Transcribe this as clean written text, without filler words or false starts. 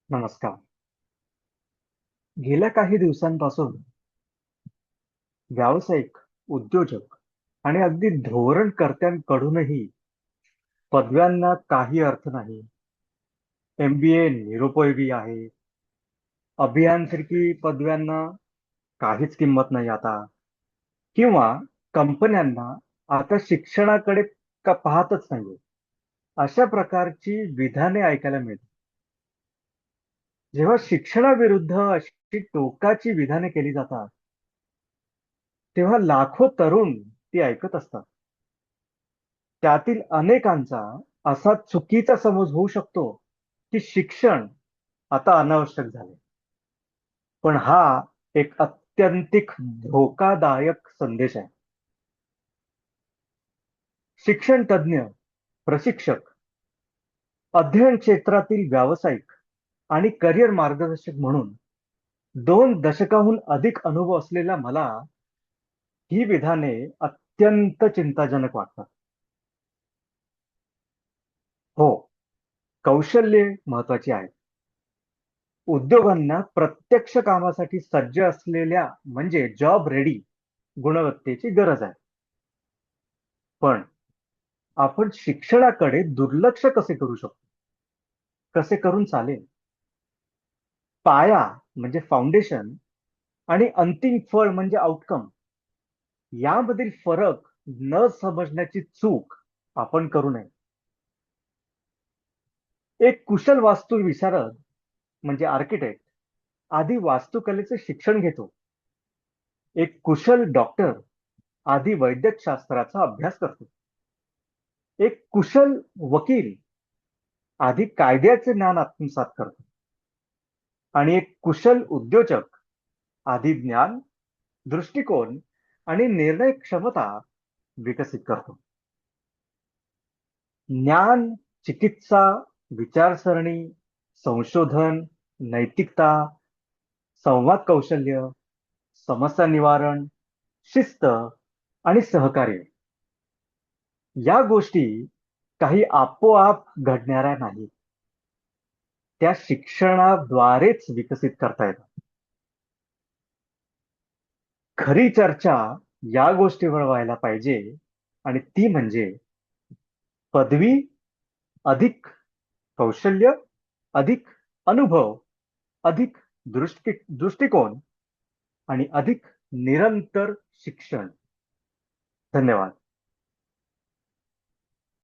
नमस्कार. गेल्या काही दिवसांपासून व्यावसायिक, उद्योजक आणि अगदी धोरणकर्त्यांकडूनही पदव्यांना काही अर्थ नाही. MBA निरुपयोगी आहे. अभियांत्रिकी पदव्यांना काहीच किंमत नाही आता. किंवा कंपन्यांना आता शिक्षणाकडे का पाहतच नाहीये. अशा प्रकारची विधाने ऐकायला मिळतात. जेव्हा शिक्षणाविरुद्ध अशी टोकाची विधाने केली जातात, तेव्हा लाखो तरुण ती ऐकत असतात. त्यातील अनेकांचा असा चुकीचा समज होऊ शकतो की शिक्षण आता अनावश्यक झाले. पण हा एक अत्यंतिक धोकादायक संदेश आहे. शिक्षण तज्ञ, प्रशिक्षक, अध्ययन क्षेत्रातील व्यावसायिक आणि करिअर मार्गदर्शक म्हणून 2 दशकाहून अधिक अनुभव असलेल्या मला ही विधाने अत्यंत चिंताजनक वाटतात. हो, कौशल्ये महत्वाची आहेत. उद्योगांना प्रत्यक्ष कामासाठी सज्ज असलेल्या म्हणजे जॉब रेडी गुणवत्तेची गरज आहे. पण आपण शिक्षणाकडे दुर्लक्ष कसे करू शकतो? कसे करून चालेल? पाया म्हणजे फाउंडेशन आणि अंतिम फळ म्हणजे आउटकम यामधील फरक न समजण्याची चूक आपण करू नये. एक कुशल वास्तू विशारद म्हणजे आर्किटेक्ट आधी वास्तुकलेचे शिक्षण घेतो. एक कुशल डॉक्टर आधी वैद्यकशास्त्राचा अभ्यास करतो. एक कुशल वकील आधी कायद्याचे ज्ञान आत्मसात करतो. आणि एक कुशल उद्योजक आधी ज्ञान, दृष्टिकोन आणि निर्णय क्षमता विकसित करतो. ज्ञान, चिकित्सा, विचारसरणी, संशोधन, नैतिकता, संवाद कौशल्य, समस्या निवारण, शिस्त आणि सहकार्य या गोष्टी काही आपोआप घडणाऱ्या नाहीत. त्या शिक्षणाद्वारेच विकसित करता येतात. खरी चर्चा या गोष्टीवर व्हायला पाहिजे आणि ती म्हणजे पदवी अधिक कौशल्य, अधिक अनुभव, अधिक दृष्टिकोन आणि अधिक निरंतर शिक्षण. धन्यवाद.